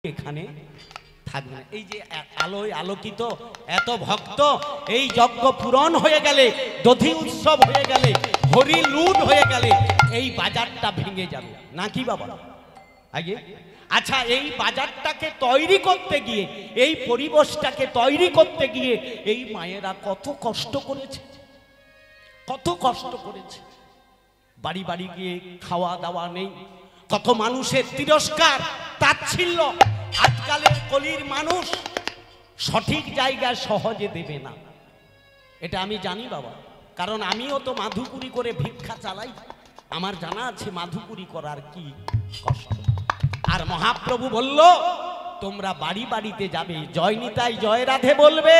এখানে থাকবে না। এই যে আলোয় আলোকিত এত ভক্ত, এই যজ্ঞ পূরণ হয়ে গেলে, দধি উৎসব হয়ে গেলে, হরি লুট হয়ে গেলে এই বাজারটা ভেঙে যাবে নাকি বাবা? আগে আচ্ছা, এই বাজারটাকে তৈরি করতে গিয়ে, এই পরিবেশটাকে তৈরি করতে গিয়ে এই মায়েরা কত কষ্ট করেছে, কত কষ্ট করেছে। বাড়ি বাড়ি গিয়ে খাওয়া দাওয়া নেই, কত মানুষের তিরস্কার তাচ্ছিল্য। আজকালের কলির মানুষ সঠিক জায়গায় সহজে দেবে না, এটা আমি জানি বাবা, কারণ আমিও তো মাধুপুরি করে ভিক্ষা চালাই, আমার জানা আছে মাধুপুরি করার কি কষ্ট। আর মহাপ্রভু বলল তোমরা বাড়ি বাড়িতে যাবে, জয় নিতাই জয় রাধে বলবে,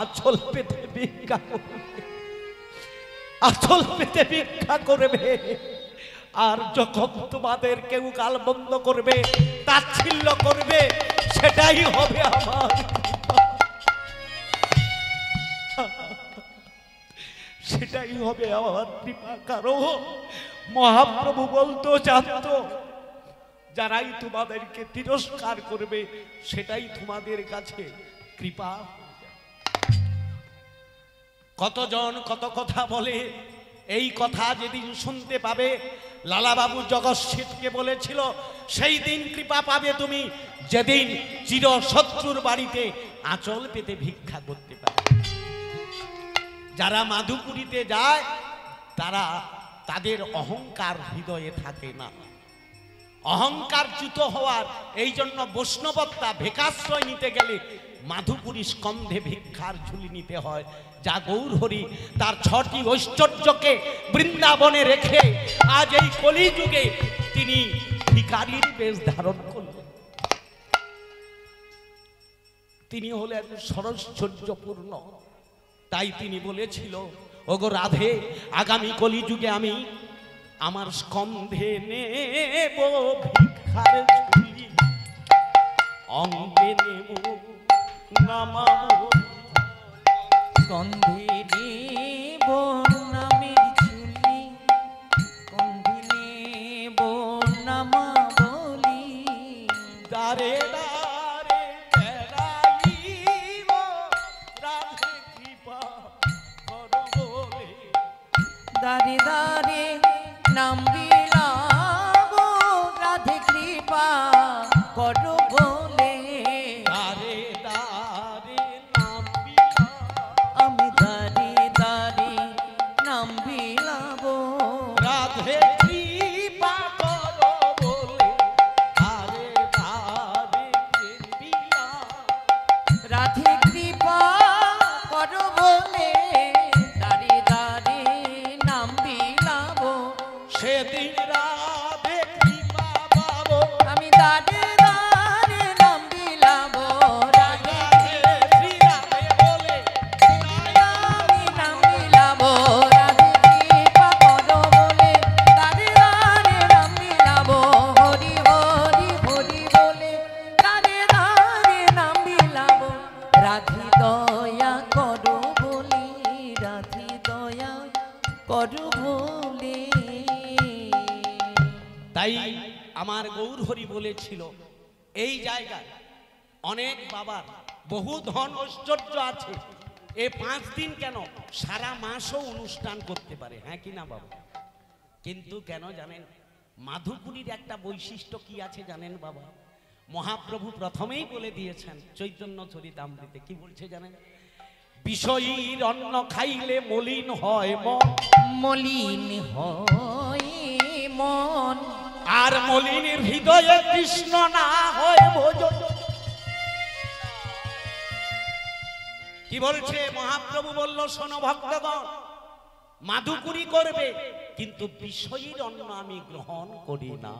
আঁচল পেতে ভিক্ষা করবে, আঁচল পেতে ভিক্ষা করবে। আর যখন তোমাদের কেউ গাল বন্ধ করবে, তাচ্ছিল্য করবে, সেটাই হবে আমার, সেটাই হবে আমার কৃপা। কারণ মহাপ্রভু বলতো, জানতো যারাই তোমাদেরকে তিরস্কার করবে সেটাই তোমাদের কাছে কৃপা। কতজন কত কথা বলে, এই কথা যেদিন শুনতে পাবে, লালাবাবু জগৎসিদকে বলেছিল সেই দিন কৃপা পাবে তুমি, যেদিন চির শত্রুর বাড়িতে আঁচল পেতে ভিক্ষা করতে পারে। যারা মাধুপুরীতে যায় তারা, তাদের অহংকার হৃদয়ে থাকে না, অহংকারচ্যুত হওয়ার এই জন্য বৈষ্ণবত্তা ভিক্ষাশ্রয় নিতে গেলে মাধুপুরী স্কন্ধে ভিক্ষার ঝুলি নিতে হয়। যা গৌর হরি তার 6টি ঐশ্বর্যকে বৃন্দাবনে রেখে আজ এই কলিযুগে তিনি ভিখারির বেশ ধারণ করলেন। তিনি হলেন সরৈশ্বর্যপূর্ণ, তাই তিনি বলেছিল, ওগো রাধে, আগামী কলিযুগে আমি আমার স্কন্ধে নেব ভিক্ষার ঝুলি, অঙ্গে নেব নামাবো, স্কন্ধে নেব নামের ঝুলি, স্কন্ধে নেব নামাবলি, দারে দারে বেড়াইব রাধে কৃপা করো বলে, দারে দারে নাম বিলাব রাধে কৃপা করো বলে, দারে দারে নাম বিলাব, আমি দারে দারে নাম বিলাব রাধে কৃপা করো বলে, দারে দারে প্রেম বিলাব, রাধে কৃপা করো বলে, দারে দারে নাম বিলাব, সেদিন রাধে কৃপা পাবো, আমি দারে দারে নাম বিলাব, রাধে শ্রী রাধে বলে আমি নাম বিলাব, রাধে কৃপা করো বলে, দারে দারে নাম বিলাব, হরি হরি হরি বলে, দারে দারে নাম বিলাব, রাধে দয়া করো বলে, রাধে দয়া করো বলে। তাই আমার গৌর হরি বলেছিল, এই জায়গায় অনেক বাবার বহু ধন ঐশ্বর্য আছে, এ 5 দিন কেন সারা মাসও অনুষ্ঠান করতে পারে, হ্যাঁ কি না বাবা? কিন্তু কেন জানেন, মাধুপুরীর একটা বৈশিষ্ট্য কি আছে জানেন বাবা? মহাপ্রভু প্রথমেই বলে দিয়েছেন চৈতন্য চরিতামৃতে, কি বলছে জানেন? বিষয়ীর অন্ন খাইলে মলিন হয় মন, মলিন হয় মন, আর মলিনের হৃদয়ে কৃষ্ণ না হয় ভোজন। কি বলছে মহাপ্রভু? বলল, শোনো ভক্তগণ, মাধুপুরী করবে কিন্তু বিষয়ীর অন্ন আমি গ্রহণ করি না।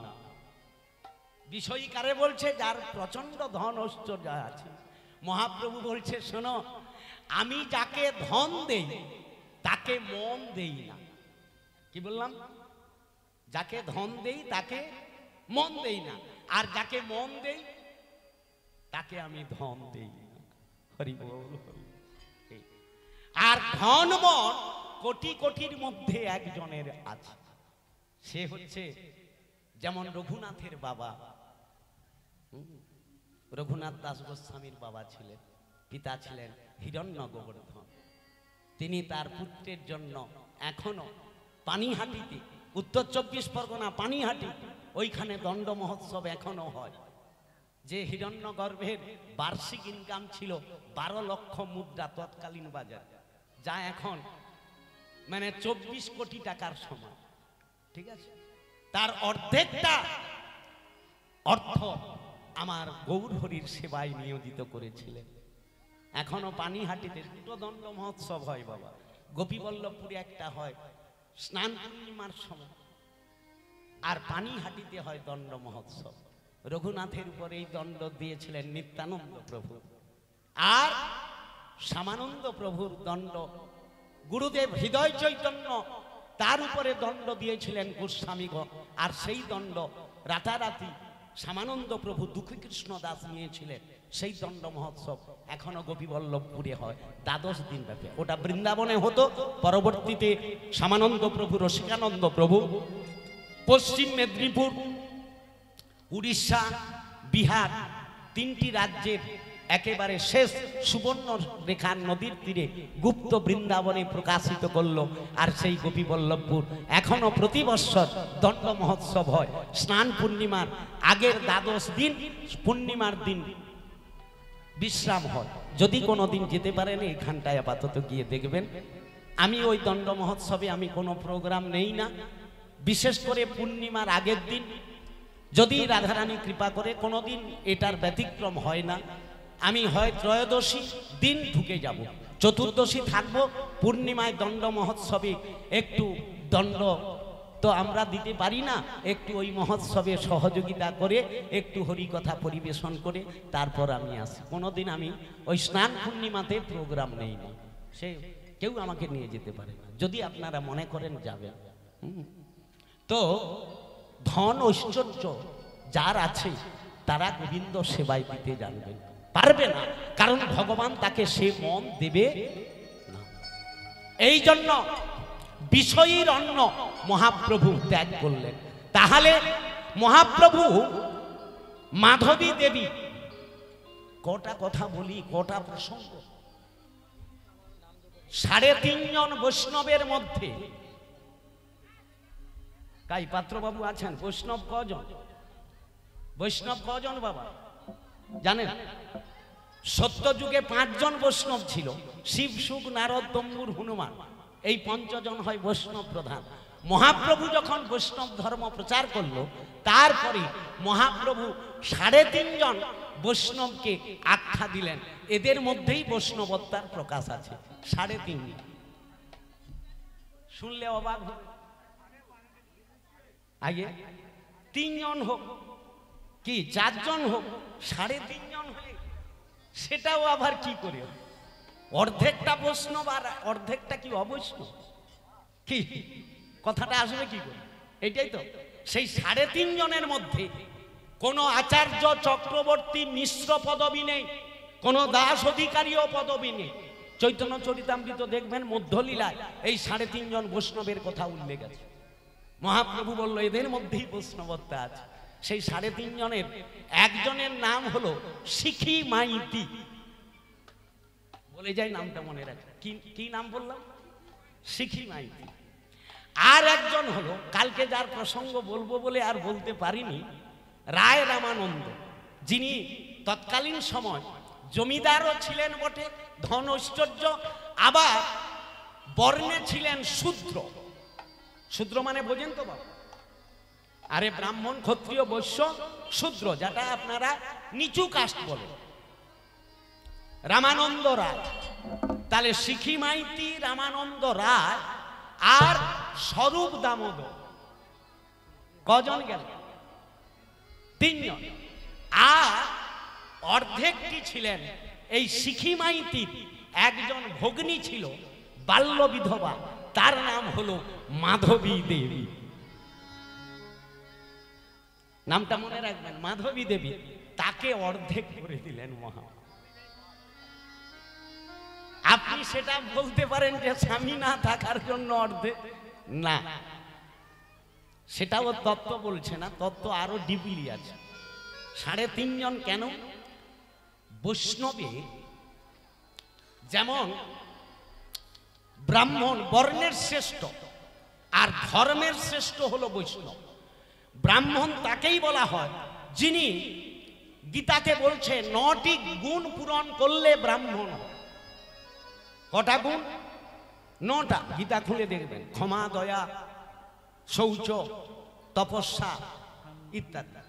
বিষয়ী কারে বলছে? যার প্রচন্ড ধন ঐশ্বর্য আছে। মহাপ্রভু বলছে, শোনো, আমি যাকে ধন দেই তাকে মন দেই না। কি বললাম? যাকে ধন দেই তাকে মন দেই না, আর যাকে মন দেই তাকে আমি ধন দেই না। হরি বল। আর ধন মন কোটি কোটির মধ্যে একজনের আছে, সে হচ্ছে যেমন রঘুনাথের বাবা রঘুনাথ দাস গোস্বামীর বাবা ছিলেন, পিতা ছিলেন হিরণ্য গোবর্ধন। তিনি তার পুত্রের জন্য এখনো পানিহাটিতে, উত্তর 24 পরগনা পানিহাটি, ওইখানে দণ্ড মহোৎসব এখনো হয়। যে হিরণ্য গর্ভের বার্ষিক ইনকাম ছিল 12 লক্ষ মুদ্রা তৎকালীন বাজার, যা এখন মানে 24 কোটি টাকার সমান। ঠিক আছে, তার অর্ধেকটা অর্থ আমার গৌরহরির সেবায় নিয়োজিত করেছিলেন। এখনো পানিহাটিতে 2টো দণ্ড মহোৎসব হয় বাবা। গোপীবল্লভপুরে একটা হয় স্নান পূর্ণিমার সময়, আর পানিহাটিতে হয় দণ্ড মহোৎসব। রঘুনাথের উপরে এই দণ্ড দিয়েছিলেন নিত্যানন্দ প্রভু, আর শ্যামানন্দ প্রভুর দণ্ড গুরুদেব হৃদয় চৈতন্য, তার উপরে দণ্ড দিয়েছিলেন গোস্বামীগণ। আর সেই দণ্ড রাতারাতি শ্যামানন্দ প্রভু দুঃখী কৃষ্ণ দাস নিয়েছিলেন। সেই দণ্ড মহোৎসব এখনো গোপীবল্লভপুরে হয় 12 দিন ব্যাপী। ওটা বৃন্দাবনে হতো, পরবর্তীতে শ্যামানন্দ প্রভু, রসিকানন্দ প্রভু পশ্চিম মেদিনীপুর, উড়িষ্যা, বিহার, 3টি রাজ্যের একেবারে শেষ সুবর্ণ রেখার নদীর তীরে গুপ্ত বৃন্দাবনে প্রকাশিত করলো। আর সেই গোপীবল্লভপুর এখনো প্রতি বৎসর দণ্ড মহোৎসব হয়। স্নান পূর্ণিমার আগের 12 দিন, পূর্ণিমার দিন বিশ্রাম হয়। যদি কোনো দিন যেতে পারেন এখানটায় আপাতত গিয়ে দেখবেন। আমি ওই দণ্ড মহোৎসবে আমি কোনো প্রোগ্রাম নেই না, বিশেষ করে পূর্ণিমার আগের দিন যদি রাধারানী কৃপা করে, কোনোদিন এটার ব্যতিক্রম হয় না। আমি হয় ত্রয়োদশী দিন ঢুকে যাব, চতুর্দশী থাকবো। পূর্ণিমায় দণ্ড মহোৎসবে একটু দণ্ড তো আমরা দিতে পারি না, একটু ওই মহোৎসবে সহযোগিতা করে একটু হরিকথা পরিবেশন করে তারপর আমি আসি। কোনোদিন আমি ওই স্নান পূর্ণিমাতে প্রোগ্রাম নেই না, সে কেউ আমাকে নিয়ে যেতে পারে না, যদি আপনারা মনে করেন যাবেন। তো ধন ঐশ্বর্য যার আছে তারা গোবিন্দ সেবায় দিতে জানবেন, পারবে না, কারণ ভগবান তাকে সে মন দেবে না। এই জন্য বিষয়ীর অন্ন মহাপ্রভু ত্যাগ করলেন। তাহলে মহাপ্রভু মাধবী দেবী, কটা কথা বলি, কটা প্রসঙ্গ, 3.5 জন বৈষ্ণবের মধ্যে কাই পাত্রবাবু আছেন, বৈষ্ণব কজন? বৈষ্ণব কজন বাবা জানেন? সত্যযুগে 5 জন বৈষ্ণব ছিল, শিব, শুক, নারদ, দম্বুর, হনুমান। এই 5 জন হয় বৈষ্ণব প্রধান। মহাপ্রভু যখন বৈষ্ণব ধর্ম প্রচার করলো, তারপরে মহাপ্রভু 3.5 জন বৈষ্ণবকে আখ্যা দিলেন। এদের মধ্যেই বৈষ্ণবত্বার প্রকাশ আছে। 3.5 শুনলে অবাক হবে। আগে 3 জন হোক কি 4 জন হোক, 3.5 জন হলে সেটাও আবার কি করে? অর্ধেকটা বৈষ্ণব আর অর্ধেকটা কি অবৈষ্ণব? কি কথাটা আসবে কি করে? এটাই তো সেই 3.5 জনের মধ্যে কোনো আচার্য, চক্রবর্তী, মিশ্র পদবী নেই, কোনো দাস অধিকারীও পদবী নেই। চৈতন্য চরিতামৃত দেখবেন মধ্যলীলায় এই 3.5 জন বৈষ্ণবের কথা উল্লেখ আছে। মহাপ্রভু বলল এদের মধ্যেই বৈষ্ণবত্ব আছে। সেই 3.5 জনের একজনের নাম হলো শিখি মাইতি। বলে যাই নামটা মনে রাখে, কি নাম বললাম? শিখি মাইতি। আর একজন হলো, কালকে যার প্রসঙ্গ বলবো বলে আর বলতে পারিনি, রায় রামানন্দ, যিনি তৎকালীন সময় জমিদারও ছিলেন বটে, ধন ঐশ্বর্য, আবার বর্ণে ছিলেন শূদ্র। শূদ্র মানে বোঝেন তো বাবা? আরে ব্রাহ্মণ, ক্ষত্রিয়, বৈশ্য, শূদ্র, যেটা আপনারা নিচু কাস্ট বলেন। রামানন্দ রায়, তাহলে শিখি মাইতি, রামানন্দ রায় আর স্বরূপ দামোদর, কজন গেল? 3 জন। আর অর্ধেকটি ছিলেন এই শিখি মাইতির একজন ভগ্নী ছিল, বাল্য বিধবা, তার নাম হলো মাধবী দেবী। নামটা মনে রাখবেন, মাধবী দেবী। তাকে অর্ধেক করে দিলেন মহা। আপনি সেটা বলতে পারেন যে স্বামী না থাকার জন্য অর্ধেক, না, সেটাও তত্ত্ব বলছে না, তত্ত্ব আরো ডিপলি আছে। 3.5 জন কেন? বৈষ্ণবে যেমন ব্রাহ্মণ বর্ণের শ্রেষ্ঠ আর ধর্মের শ্রেষ্ঠ হলো বৈষ্ণব। ব্রাহ্মণ তাকেই বলা হয় যিনি গীতাকে বলছে 9টি গুণ পূরণ করলে ব্রাহ্মণ। কটা গুণ? 9টা। গীতা খুলে দেখবেন, ক্ষমা, দয়া, শৌচ, তপস্যা ইত্যাদি।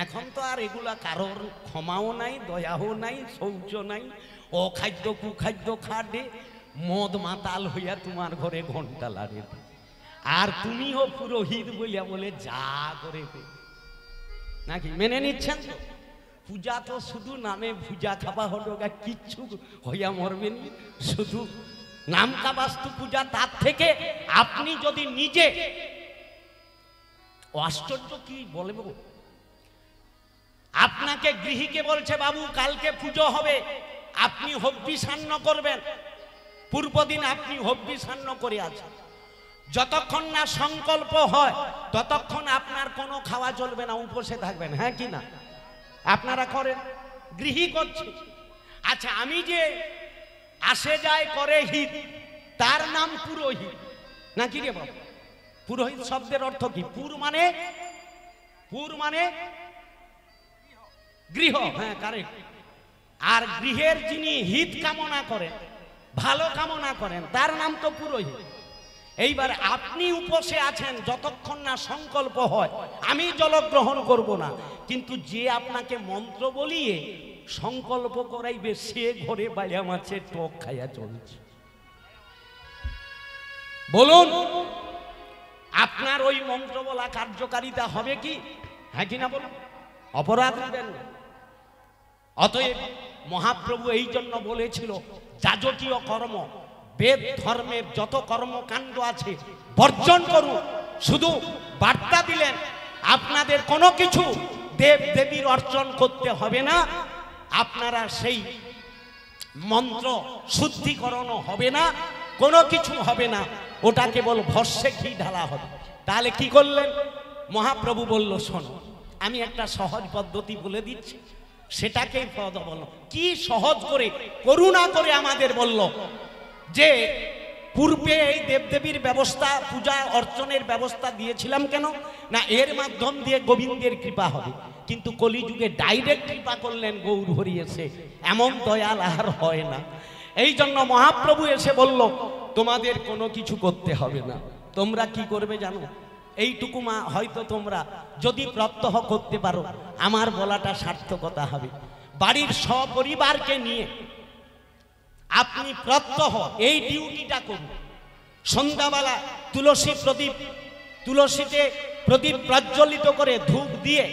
এখন তো আর এগুলা কারোর ক্ষমাও নাই, দয়াও নাই, শৌচ নাই। অখাদ্য কুখাদ্য খাডে মদ মাতাল হইয়া তোমার ঘরে ঘন্টা লাগে, আর তুমিও পুরোহিত বলিয়া বলে যা করে নাকি মেনে নিচ্ছেন তো? পূজা তো শুধু নামে পূজা খাবা হলো, কিচ্ছু হইয়া মরবেন, শুধু নাম কাবাস্তু পূজা। তার থেকে আপনি যদি নিজে, আশ্চর্য কি বলবো, আপনাকে গৃহীকে বলছে বাবু কালকে পুজো হবে, আপনি হব্বিষান্ন করবেন, পূর্বদিন আপনি হব্বিষান্ন করে আছেন, যতক্ষণ না সংকল্প হয় ততক্ষণ আপনার কোনো খাওয়া চলবে না, উপসে থাকবেন। হ্যাঁ কি না? আপনারা করেন, গৃহী করছে। আচ্ছা, আমি যে আসে যায় করে হিত, তার নাম পুরোহিত নাকি রে বাবা? পুরোহিত শব্দের অর্থ কি? পুর মানে গৃহ। হ্যাঁ, কারেক্ট। আর গৃহের যিনি হিত কামনা করেন, ভালো কামনা করেন, তার নাম তো পুরোহিত। এইবার আপনি উপসে আছেন যতক্ষণ না সংকল্প হয় আমি জলগ্রহণ করব না, কিন্তু যে আপনাকে মন্ত্র বলিয়ে সংকল্প করাইবে সে ঘরে বাইয়া মাছের টক খাইয়া চলছে। বলুন, আপনার ওই মন্ত্র বলা কার্যকারিতা হবে কি? হ্যাঁ কিনা বলুন? অপরাধ হবেন না। অতএব মহাপ্রভু এই জন্য বলেছিল যাজকীয় কর্ম, বেদ ধর্মের যত কর্মকাণ্ড আছে বর্জন করুন। শুধু বার্তা দিলেন আপনাদের কোনো কিছু দেব দেবীর অর্চন করতে হবে না, আপনারা সেই মন্ত্র শুদ্ধিকরণও হবে না, কোনো কিছু হবে না, ওটা কেবল ভস্যে ঘি ঢালা হবে। তাহলে কি করলেন? মহাপ্রভু বলল শোনো, আমি একটা সহজ পদ্ধতি বলে দিচ্ছি, সেটাকেই পদ বলো। কি সহজ করে, করুণা করে আমাদের বলল যে পূর্বে এই দেবদেবীর ব্যবস্থা, পূজা অর্চনের ব্যবস্থা দিয়েছিলাম কেন না, এর মাধ্যম দিয়ে গোবিন্দের কৃপা হবে। কিন্তু কলিযুগে ডাইরেক্ট কৃপা করলেন গৌর হরি এসে, এমন দয়াল আর হয় না। এই জন্য মহাপ্রভু এসে বলল তোমাদের কোনো কিছু করতে হবে না, তোমরা কি করবে জানো? এইটুকু মা হয়তো তোমরা যদি প্রত্যহ করতে পারো আমার বলাটা সার্থকতা হবে। বাড়ির সপরিবারকে নিয়ে আপনি প্রত্যহ এই ডিউটিটা করুন। সন্ধ্যাবেলা তুলসীতে প্রদীপ প্রজ্বলিত করে ধূপ দিয়ে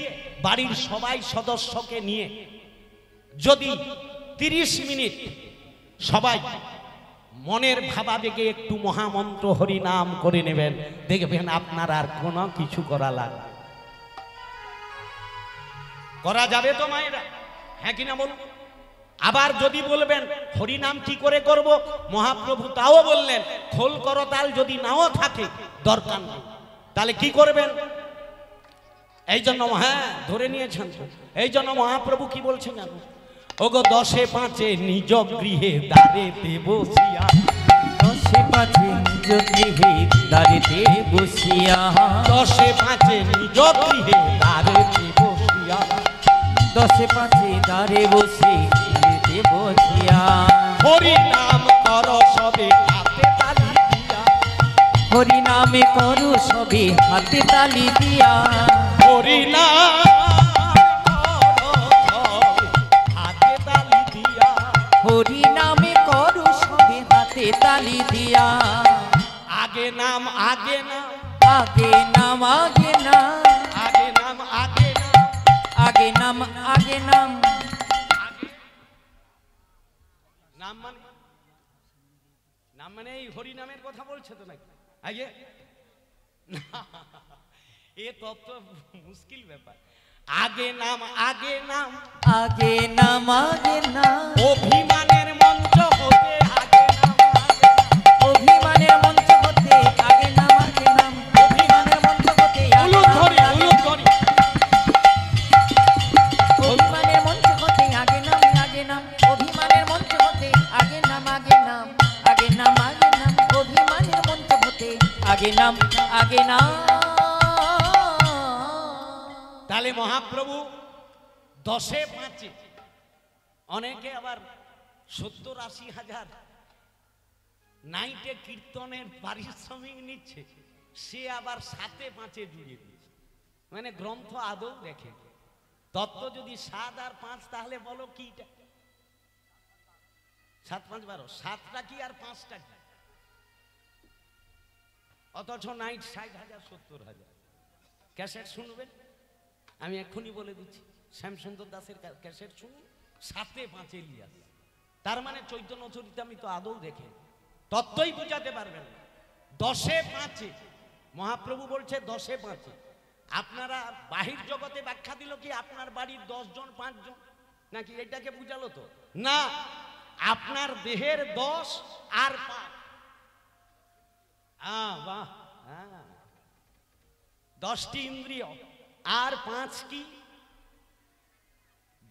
বাড়ির সবাই সদস্যকে নিয়ে যদি 30 মিনিট সবাই মনের ভাবাবেগে একটু মহামন্ত্র হরি নাম করে নেবেন, দেখবেন আপনার আর কোনো কিছু করা লাগবে। করা যাবে তো মায়েরা? হ্যাঁ কিনা বলুন? আবার যদি বলবেন হরি নাম কি করে করব, মহাপ্রভু তাও বললেন খোল করতাল যদি নাও থাকে দরকার নেই। তাহলে কি করবেন? এই জন্য হ্যাঁ ধরে নিয়েছেন তো, এই জন্য মহাপ্রভু কি বলছেন জানো? ওগো 10 5 নিজ গৃহে দ্বারেতে বসিয়া, 10 5 নিজ গৃহে দ্বারেতে বসিয়া, 10 5 নিজ গৃহে দ্বারেতে বসিয়া, 10 5 দ্বারে বসে দ্বারেতে বসিয়া, হরি নাম কর সবে হাতে তালি দিয়া, হরি নামে করো সবে হাতে তালি দিয়া, হরি নাম হরি নামে করো সবে হাতে তালি দিয়া। আগে নাম আগে নাম, আগে নাম আগে নাম, আগে নাম আগে নাম, আগে নাম আগে নাম। নাম মানে নাম মানে এই হরি নামের কথা বলছে তো নাকি? আগে এ তত মুশকিল ব্যাপার। আগে নাম আগে নাম, আগে নাম আগে নাম, অভিমানের মঞ্চ হতে আগে নাম আগে নাম, অভিমানের মঞ্চ হতে আগে নাম আগে নাম, অভিমানের মঞ্চ হতে আগে উলুদ নাম ধরি আগে উলুদ ধরি। নাম আগে না। তাহলে মহাপ্রভু 10এ 5-এ, অনেকে আবার 70-80 হাজার নাইটে কীর্তনের পারিশ্রমিক নিচ্ছে, সে আবার 7-এ 5-এ জুড়িয়ে দিচ্ছে। মানে গ্রন্থ আদৌ দেখে তত্ত্ব যদি 7 আর 5, তাহলে বলো কিটা? 7 5 12, 7টা কি আর 5টা কি? অথচ নাইট 60,000 70,000। ক্যাসেট শুনবেন, আমি এক্ষুনি বলে দিচ্ছি, শ্যামসুন্দর দাসের ক্যাসেট শুনুন, 7-এ 5-এ ইলিয়াস। তার মানে চৈতন্য চরিতামৃত আদৌ দেখে তত্ত্বই বুঝাতে পারবেন না। 10-এ 5-এ মহাপ্রভু বলছে, 10-এ 5-এ। আপনারা বাহির জগতে ব্যাখ্যা দিল কি আপনার বাড়ির 10 জন 5 জন, নাকি এটাকে বুঝালো? তো না, আপনার দেহের 10 আর 5। বাহ, 10টি ইন্দ্রিয় আর 5 কি?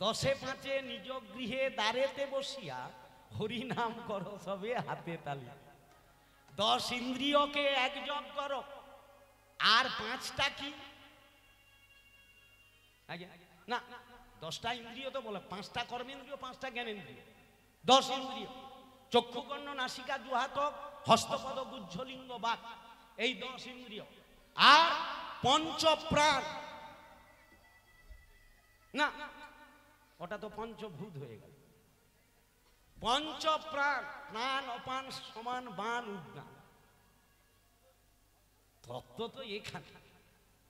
10-এ 5-এ নিজ গৃহে দ্বারেতে বসিয়া হরি নাম করো সবে হাতে তালি। 10 ইন্দ্রিয়কে একযোগ করো, আর 5টা কি? না, 10টা ইন্দ্রিয় তো বলে, 5টা কর্মেন্দ্রিয়, 5টা জ্ঞানেন্দ্রিয়। 10 ইন্দ্রিয়, চক্ষু কর্ণ নাসিকা জুহাতক হস্তপদ গুজ্জলিঙ্গ বাক, এই 10 ইন্দ্রিয়। আর পঞ্চপ্রাণ, না ওটা তো পঞ্চভূত হয়ে গেল। পঞ্চপ্রাণ, প্রাণ অপান সমান বান উদ্যান। তত্ত্ব তো এখানে।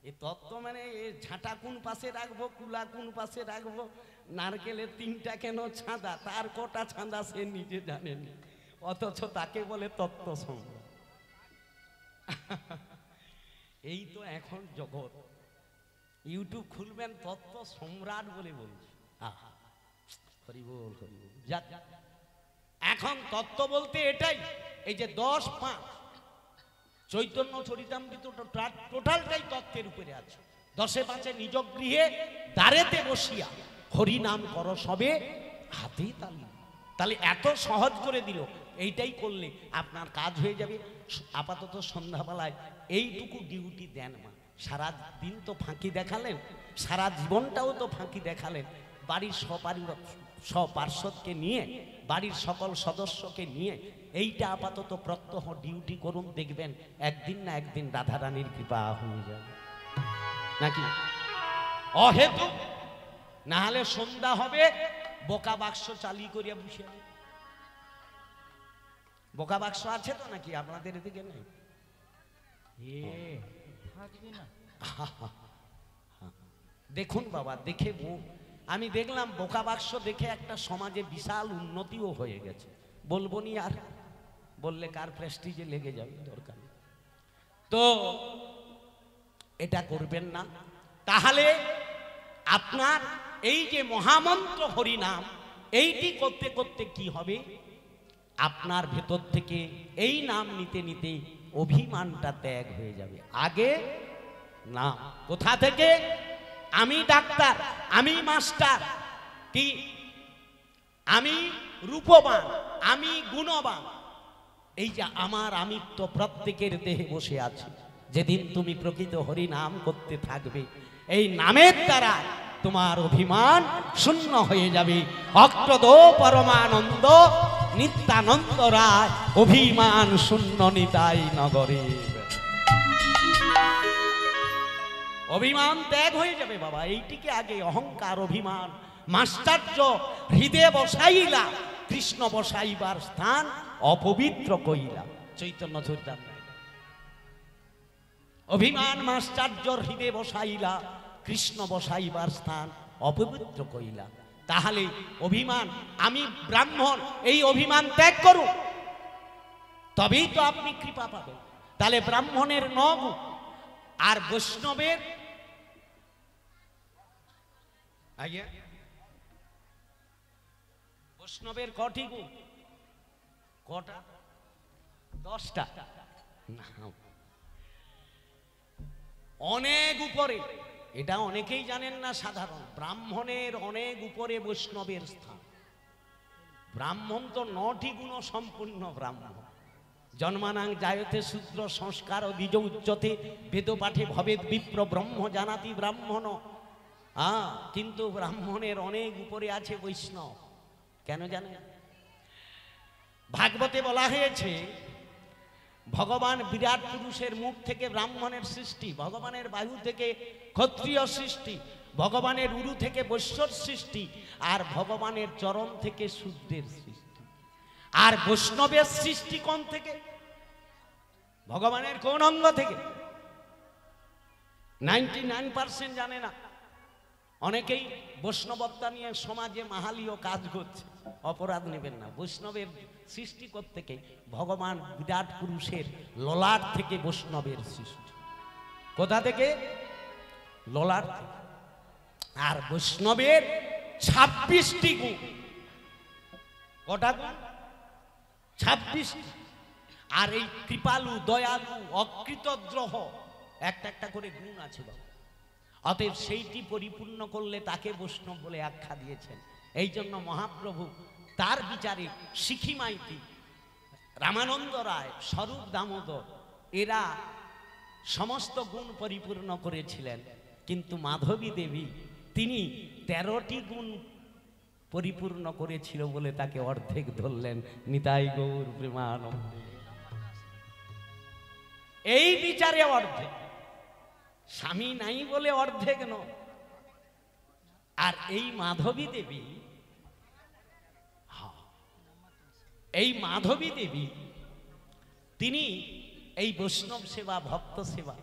এই তত্ত্ব মানে ঝাঁটা কোন পাশে রাখবো, কুলা কোন পাশে রাখবো, নারকেলের 3টা কেন ছাঁদা, তার কটা ছাঁদা সে নিজে জানেনি, অথচ তাকে বলে তত্ত্ব সম্রাট। এই তো এখন জগৎ। ইউটিউব খুলবেন, তত্ত্ব সম্রাট বলে বলছে। হরি বল, হরি বল। যাক, এখন তত্ত্ব বলতে এটাই। এই যে 10 5 চৈতন্য চরিতামৃত টোটালটাই তত্ত্বের উপরে আছে। 10-এ 5-এ নিজ গৃহে দ্বারেতে বসিয়া হরি নাম করো সবে হাতে তালি। তাহলে এত সহজ করে দিল, এইটাই করলে আপনার কাজ হয়ে যাবে। আপাতত সন্ধ্যাবেলায় এইটুকু ডিউটি দেন মা। সারা দিন তো ফাঁকি দেখালেন, সারা জীবনটাও তো ফাঁকি দেখালেন। বাড়ির সপার্শ্বদকে নিয়ে, বাড়ির সকল সদস্যকে নিয়ে এইটা আপাতত প্রত্যহ ডিউটি করুন, দেখবেন একদিন না একদিন রাধারানীর কৃপা হয়ে যাবে। নাকি অহেতু না হলে সন্ধ্যা হবে, বোকা বাক্স চালি করিয়া বসে। বোকা বাক্স আছে তো নাকি আপনাদের এদিকে? নেই? দেখুন বাবা, দেখে আমি দেখলাম বোকা বাক্স দেখে একটা সমাজে বিশাল উন্নতিও হয়ে গেছে। বলবো নি আর, বললে কার প্রেস্টিজে লেগে যাবে, দরকার তো এটা করবেন না। তাহলে আপনার এই যে মহামন্ত্র হরিনাম, এইটি করতে করতে কি হবে, আপনার ভেতর থেকে এই নাম নিতে নিতে অভিমানটা ত্যাগ হয়ে যাবে। আগে না, কোথা থেকে? আমি ডাক্তার, আমি মাস্টার, কি আমি রূপবান, আমি গুণবান, এই যে আমার আমিত্ব প্রত্যেকের দেহে বসে আছে। যেদিন তুমি প্রকৃত হরি নাম করতে থাকবে, এই নামের দ্বারা তোমার অভিমান শূন্য হয়ে যাবে। অক্রদ পরমানন্দ নিত্যানন্দ রায়, অভিমান শূন্য নিতাই নগরে। অভিমান ত্যাগ হয়ে যাবে বাবা। এইটিকে আগে অহংকার অভিমান মাস্টার্য হৃদয়ে বসাইলা, কৃষ্ণ বসাইবার স্থান অপবিত্র কইলা। চৈতন্য চরিতামৃত। অভিমান মাস্টার্যর হৃদয়ে বসাইলা, কৃষ্ণ বসাইবার স্থান অপবিত্র কইলা। তাহলে অভিমান, আমি ব্রাহ্মণ, এই অভিমান ত্যাগ করুন, তবেই তো আপনি কৃপা পাবেন। তাহলে ব্রাহ্মণের 9 গুণ আর বৈষ্ণবের বৈষ্ণবের কটি গুণ? কটা? 10টা। অনেক উপরে, এটা অনেকেই জানেন না। সাধারণ ব্রাহ্মণের অনেক উপরে বৈষ্ণবের স্থান। ব্রাহ্মণ তো 9টি গুণ সম্পূর্ণ ব্রাহ্মণ। জন্মানাং জায়তে শূদ্র সংস্কার দ্বিজ উচ্চতে বেদ পাঠে ভবেদ বিপ্র ব্রহ্ম জানাতি ব্রাহ্মণ। কিন্তু ব্রাহ্মণের অনেক উপরে আছে বৈষ্ণব। কেন জানেন? ভাগবতে বলা হয়েছে ভগবান বিরাট পুরুষের মুখ থেকে ব্রাহ্মণের সৃষ্টি, ভগবানের বায়ু থেকে ক্ষত্রিয় সৃষ্টি, ভগবানের উরু থেকে বৈশ্যর সৃষ্টি, আর ভগবানের চরণ থেকে শূদ্রের সৃষ্টি। আর বৈষ্ণবের সৃষ্টি কোন থেকে? ভগবানের কোন অঙ্গ থেকে? 99% জানে না। অনেকেই বৈষ্ণবত্তা নিয়ে সমাজে মাহালীয় কাজ করছে, অপরাধ নেবেন না। বৈষ্ণবের সৃষ্টি থেকে ভগবান বিরাট পুরুষের ললাট থেকে বৈষ্ণবের সৃষ্টি। কোথা থেকে? ললাট থেকে। আর বৈষ্ণবের 26টি গুণ। কটা গুণ? 26টি। আর এই কৃপালু, দয়ালু, অকৃতদ্রোহ একটা একটা করে গুণ আছে বাবা। অতএব সেইটি পরিপূর্ণ করলে তাকে বৈষ্ণব বলে আখ্যা দিয়েছেন। এই জন্য মহাপ্রভু তার বিচারে শিখি মাইতি, রামানন্দ রায়, স্বরূপ দামোদর এরা সমস্ত গুণ পরিপূর্ণ করেছিলেন, কিন্তু মাধবী দেবী তিনি 13টি গুণ পরিপূর্ণ করেছিল বলে তাকে অর্ধেক ধরলেন। নিতাই গৌর প্রেমানন্দে। এই বিচারে অর্ধেক, স্বামী নাই বলে অর্ধেক নয়। আর এই মাধবী দেবী, এই মাধবী দেবী তিনি এই বৈষ্ণব সেবা, ভক্ত সেবা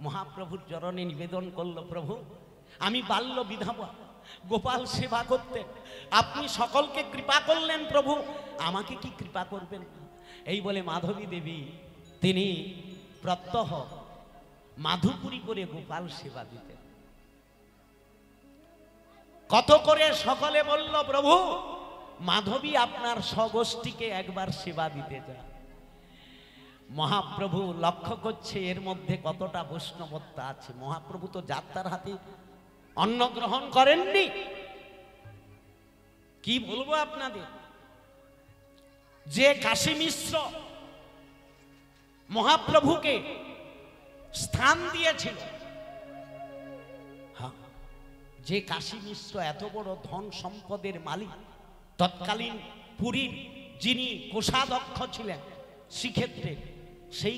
মহাপ্রভুর চরণে নিবেদন করলো। প্রভু, আমি বাল্য বিধবা, গোপাল সেবা করতেন, আপনি সকলকে কৃপা করলেন, প্রভু আমাকে কি কৃপা করবেন? এই বলে মাধবী দেবী তিনি প্রত্যহ মাধুপুরি করে গোপাল সেবা দিতেন। কত করে সকলে বলল, প্রভু মাধবী আপনার স্বগোষ্ঠীকে একবার সেবা দিতে যায়। মহাপ্রভু লক্ষ্য করছে এর মধ্যে কতটা বৈষ্ণবত্তা আছে। মহাপ্রভু তো যাত্রার হাতে অন্ন গ্রহণ করেননি। কি বলবো আপনাদের, যে কাশী মিশ্র মহাপ্রভুকে স্থান দিয়েছিল, যে কাশী মিশ্র এত বড় ধন সম্পদের মালিক, তৎকালীন পুরীর যিনি কোষাধ্যক্ষ ছিলেন শ্রীক্ষেত্রে, সেই